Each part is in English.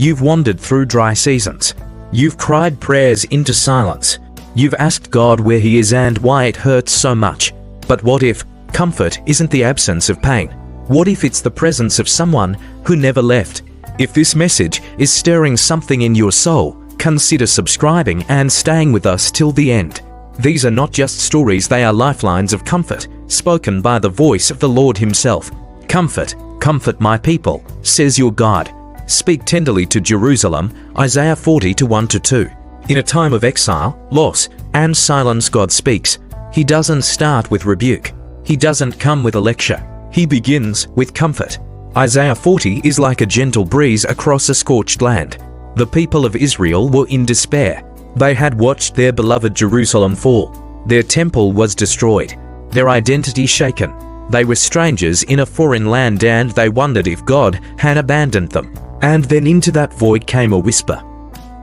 You've wandered through dry seasons. You've cried prayers into silence. You've asked God where He is and why it hurts so much. But what if comfort isn't the absence of pain? What if it's the presence of someone who never left? If this message is stirring something in your soul, consider subscribing and staying with us till the end. These are not just stories, they are lifelines of comfort, spoken by the voice of the Lord Himself. Comfort, comfort my people, says your God. Speak tenderly to Jerusalem, Isaiah 40:1-2. In a time of exile, loss, and silence, God speaks. He doesn't start with rebuke. He doesn't come with a lecture. He begins with comfort. Isaiah 40 is like a gentle breeze across a scorched land. The people of Israel were in despair. They had watched their beloved Jerusalem fall. Their temple was destroyed. Their identity shaken. They were strangers in a foreign land and they wondered if God had abandoned them. And then into that void came a whisper.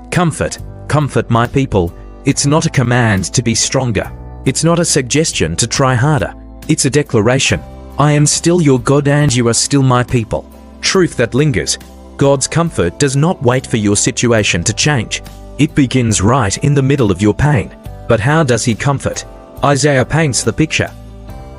Comfort, comfort my people. It's not a command to be stronger. It's not a suggestion to try harder. It's a declaration. I am still your God and you are still my people. Truth that lingers. God's comfort does not wait for your situation to change. It begins right in the middle of your pain. But how does He comfort? Isaiah paints the picture.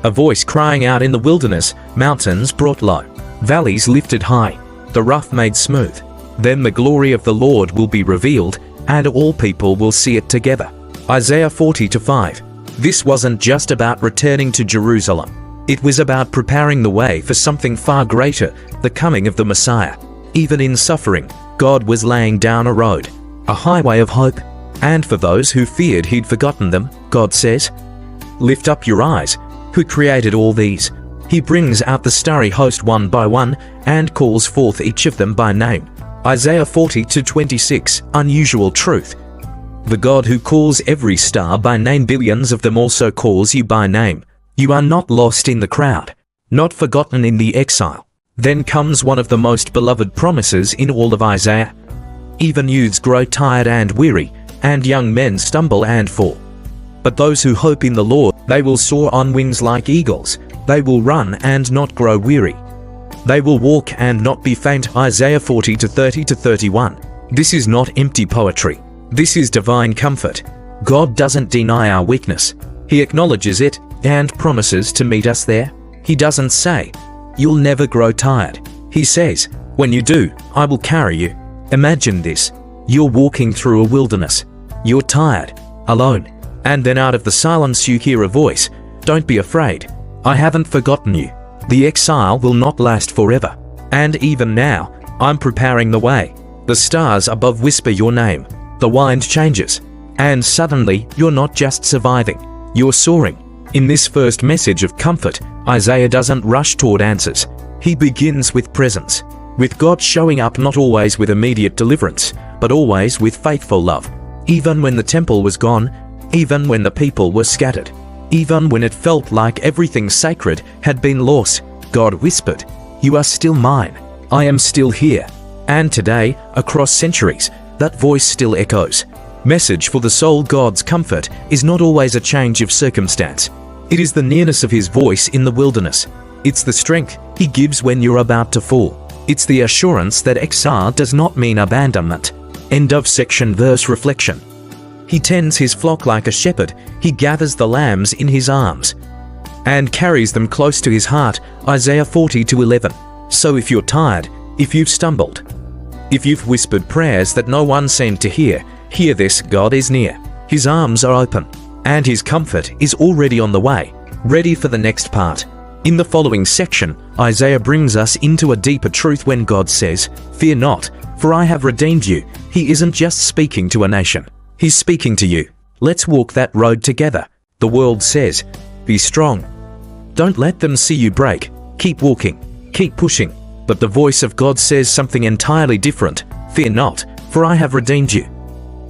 A voice crying out in the wilderness, mountains brought low, valleys lifted high, the rough made smooth. Then the glory of the Lord will be revealed, and all people will see it together. Isaiah 40:5. This wasn't just about returning to Jerusalem. It was about preparing the way for something far greater, the coming of the Messiah. Even in suffering, God was laying down a road, a highway of hope. And for those who feared He'd forgotten them, God says, lift up your eyes. Who created all these? He brings out the starry host one by one and calls forth each of them by name. Isaiah 40:26, unusual truth. The God who calls every star by name, billions of them also calls you by name. You are not lost in the crowd, not forgotten in the exile. Then comes one of the most beloved promises in all of Isaiah. Even youths grow tired and weary, and young men stumble and fall. But those who hope in the Lord, they will soar on wings like eagles. They will run and not grow weary. They will walk and not be faint. Isaiah 40:30-31. This is not empty poetry. This is divine comfort. God doesn't deny our weakness. He acknowledges it and promises to meet us there. He doesn't say, you'll never grow tired. He says, when you do, I will carry you. Imagine this. You're walking through a wilderness. You're tired, alone. And then out of the silence you hear a voice. Don't be afraid. I haven't forgotten you. The exile will not last forever. And even now, I'm preparing the way. The stars above whisper your name. The wind changes. And suddenly, you're not just surviving. You're soaring. In this first message of comfort, Isaiah doesn't rush toward answers. He begins with presence. With God showing up not always with immediate deliverance, but always with faithful love. Even when the temple was gone, even when the people were scattered, even when it felt like everything sacred had been lost, God whispered, you are still mine. I am still here. And today, across centuries, that voice still echoes. Message for the soul. God's comfort is not always a change of circumstance. It is the nearness of His voice in the wilderness. It's the strength He gives when you're about to fall. It's the assurance that exile does not mean abandonment. End of section. Verse reflection. He tends His flock like a shepherd. He gathers the lambs in His arms and carries them close to His heart. Isaiah 40:11. So if you're tired, if you've stumbled, if you've whispered prayers that no one seemed to hear this. God is near. His arms are open, and His comfort is already on the way, ready for the next part. In the following section, Isaiah brings us into a deeper truth when God says, fear not, for I have redeemed you. He isn't just speaking to a nation. He's speaking to you. Let's walk that road together. The world says, be strong. Don't let them see you break. Keep walking. Keep pushing. But the voice of God says something entirely different. Fear not, for I have redeemed you.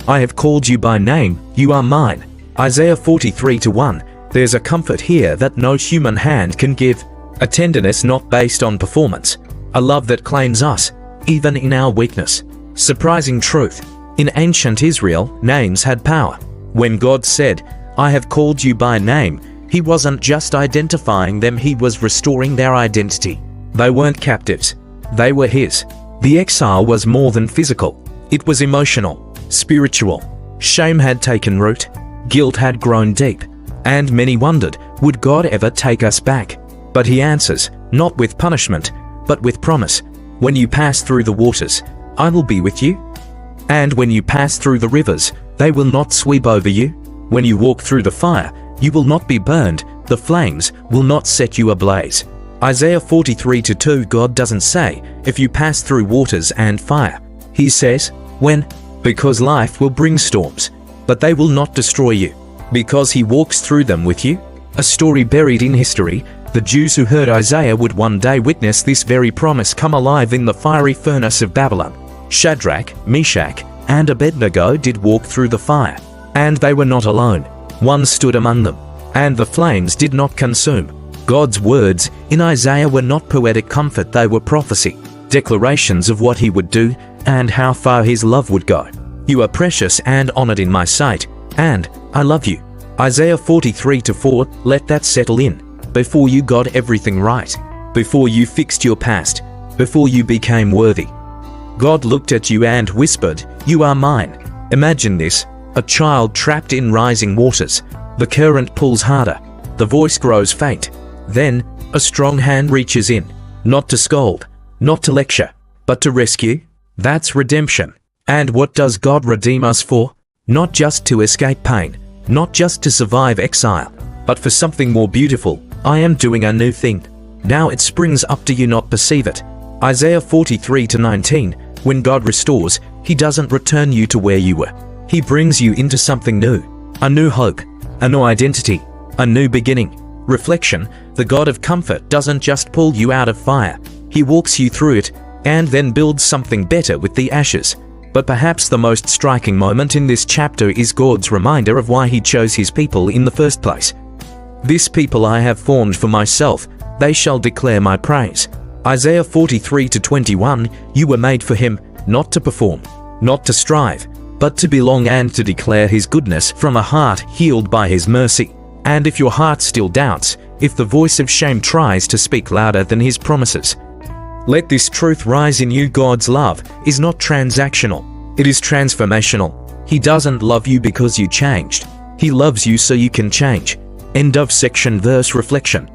I have called you by name. You are mine. Isaiah 43:1. There's a comfort here that no human hand can give. A tenderness not based on performance. A love that claims us, even in our weakness. Surprising truth. In ancient Israel, names had power. When God said, I have called you by name, He wasn't just identifying them, He was restoring their identity. They weren't captives. They were His. The exile was more than physical. It was emotional, spiritual. Shame had taken root. Guilt had grown deep. And many wondered, would God ever take us back? But he answers, not with punishment, but with promise. When you pass through the waters, I will be with you. And when you pass through the rivers, they will not sweep over you. When you walk through the fire, you will not be burned. The flames will not set you ablaze. Isaiah 43:2. God doesn't say, if you pass through waters and fire. He says, when? Because life will bring storms, but they will not destroy you, because he walks through them with you. A story buried in history. The Jews who heard Isaiah would one day witness this very promise come alive in the fiery furnace of Babylon. Shadrach, Meshach, and Abednego did walk through the fire, and they were not alone. One stood among them, and the flames did not consume. God's words in Isaiah were not poetic comfort, they were prophecy, declarations of what he would do and how far his love would go. You are precious and honored in my sight, and I love you. Isaiah 43:4. Let that settle in. Before you got everything right, before you fixed your past, before you became worthy, God looked at you and whispered, you are mine. Imagine this, a child trapped in rising waters. The current pulls harder. The voice grows faint. Then, a strong hand reaches in, not to scold, not to lecture, but to rescue. That's redemption. And what does God redeem us for? Not just to escape pain, not just to survive exile, but for something more beautiful. I am doing a new thing. Now it springs up, do you not perceive it? Isaiah 43:19. When God restores, he doesn't return you to where you were. He brings you into something new. A new hope, a new identity, a new beginning. Reflection. The God of comfort doesn't just pull you out of fire. He walks you through it and then builds something better with the ashes. But perhaps the most striking moment in this chapter is God's reminder of why he chose his people in the first place. This people I have formed for myself, they shall declare my praise. Isaiah 43:21. You were made for him, not to perform, not to strive, but to belong and to declare his goodness from a heart healed by his mercy. And if your heart still doubts, if the voice of shame tries to speak louder than his promises, let this truth rise in you. God's love is not transactional. It is transformational. He doesn't love you because you changed. He loves you so you can change. End of section. Verse reflection.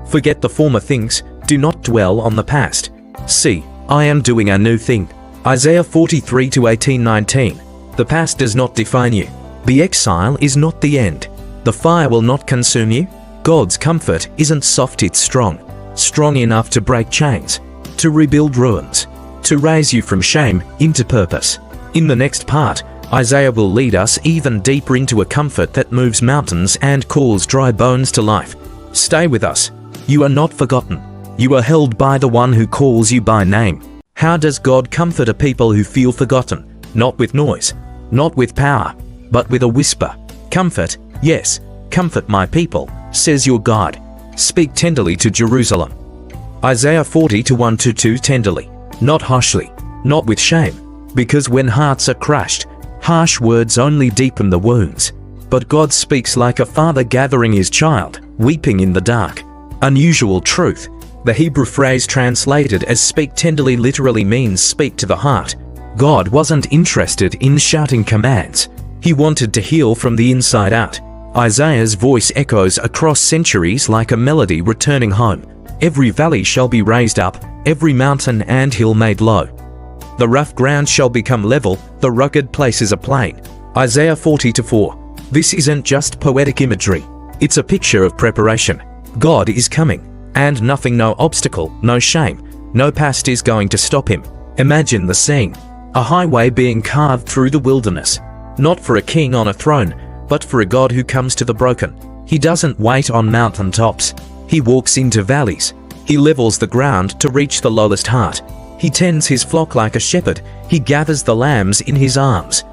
Forget the former things. Do not dwell on the past. See, I am doing a new thing. Isaiah 43:18-19. The past does not define you. The exile is not the end. The fire will not consume you. God's comfort isn't soft, it's strong. Strong enough to break chains, to rebuild ruins, to raise you from shame into purpose. In the next part, Isaiah will lead us even deeper into a comfort that moves mountains and calls dry bones to life. Stay with us. You are not forgotten. You are held by the one who calls you by name. How does God comfort a people who feel forgotten? Not with noise, not with power, but with a whisper. Comfort, yes, comfort my people, says your God. Speak tenderly to Jerusalem. Isaiah 40:1-2. Tenderly, not harshly, not with shame, because when hearts are crushed, harsh words only deepen the wounds. But God speaks like a father gathering his child, weeping in the dark. Unusual truth. The Hebrew phrase translated as speak tenderly literally means speak to the heart. God wasn't interested in shouting commands. He wanted to heal from the inside out. Isaiah's voice echoes across centuries like a melody returning home. Every valley shall be raised up, every mountain and hill made low. The rough ground shall become level, the rugged places a plain. Isaiah 40:4. This isn't just poetic imagery. It's a picture of preparation. God is coming, and nothing, no obstacle, no shame, no past is going to stop him. Imagine the scene. A highway being carved through the wilderness. Not for a king on a throne, but for a God who comes to the broken. He doesn't wait on mountain tops. He walks into valleys. He levels the ground to reach the lowest heart. He tends his flock like a shepherd. He gathers the lambs in his arms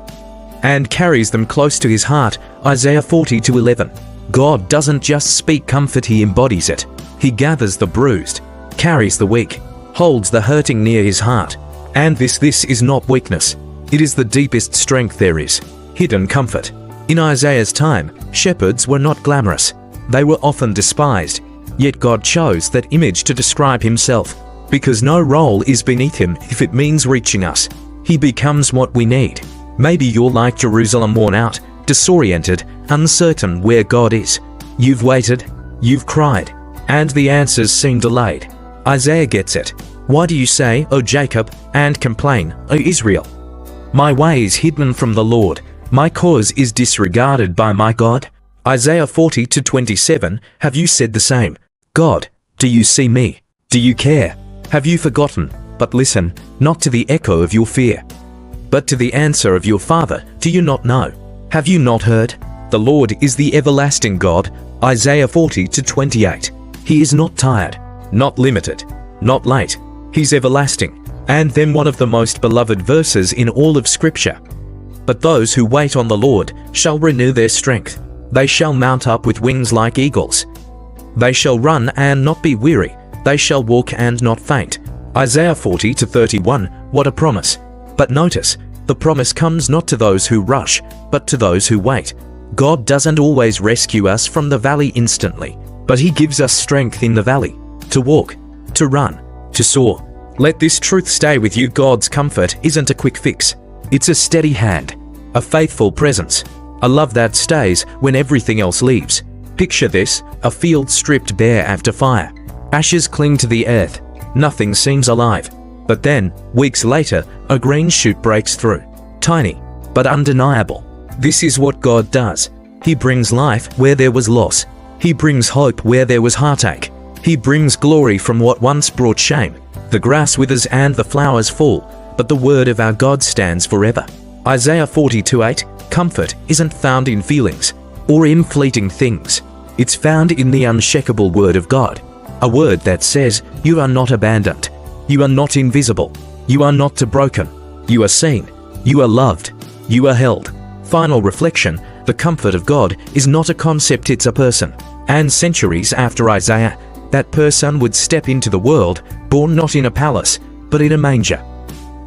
and carries them close to his heart. Isaiah 40:11. God doesn't just speak comfort, he embodies it. He gathers the bruised, carries the weak, holds the hurting near his heart. And this is not weakness. It is the deepest strength there is. Hidden comfort. In Isaiah's time, shepherds were not glamorous. They were often despised. Yet God chose that image to describe himself. Because no role is beneath him if it means reaching us. He becomes what we need. Maybe you're like Jerusalem, worn out, disoriented, uncertain where God is. You've waited, you've cried, and the answers seem delayed. Isaiah gets it. Why do you say, O Jacob, and complain, O Israel? My way is hidden from the Lord. My cause is disregarded by my God. Isaiah 40-27, have you said the same? God, do you see me? Do you care? Have you forgotten? But listen, not to the echo of your fear, but to the answer of your Father. Do you not know? Have you not heard? The Lord is the everlasting God. Isaiah 40-28. He is not tired, not limited, not late. He's everlasting. And then one of the most beloved verses in all of Scripture. But those who wait on the Lord shall renew their strength. They shall mount up with wings like eagles. They shall run and not be weary. They shall walk and not faint. Isaiah 40-31, what a promise. But notice, the promise comes not to those who rush, but to those who wait. God doesn't always rescue us from the valley instantly, but He gives us strength in the valley, to walk, to run, to soar. Let this truth stay with you. God's comfort isn't a quick fix. It's a steady hand, a faithful presence, a love that stays when everything else leaves. Picture this, a field stripped bare after fire. Ashes cling to the earth. Nothing seems alive. But then, weeks later, a green shoot breaks through. Tiny, but undeniable. This is what God does. He brings life where there was loss. He brings hope where there was heartache. He brings glory from what once brought shame. The grass withers and the flowers fall, but the word of our God stands forever. Isaiah 42:8, comfort isn't found in feelings or in fleeting things. It's found in the unshakable word of God. A word that says, you are not abandoned. You are not invisible. You are not broken. You are seen. You are loved. You are held. Final reflection, the comfort of God is not a concept, it's a person. And centuries after Isaiah, that person would step into the world, born not in a palace, but in a manger.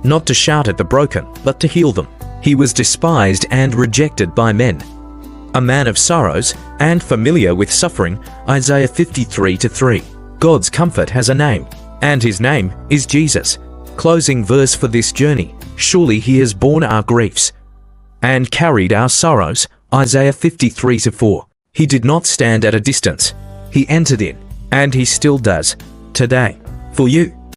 Not to shout at the broken, but to heal them. He was despised and rejected by men. A man of sorrows and familiar with suffering, Isaiah 53:3. God's comfort has a name, and His name is Jesus. Closing verse for this journey, surely He has borne our griefs and carried our sorrows, Isaiah 53:4. He did not stand at a distance. He entered in, and He still does, today, for you.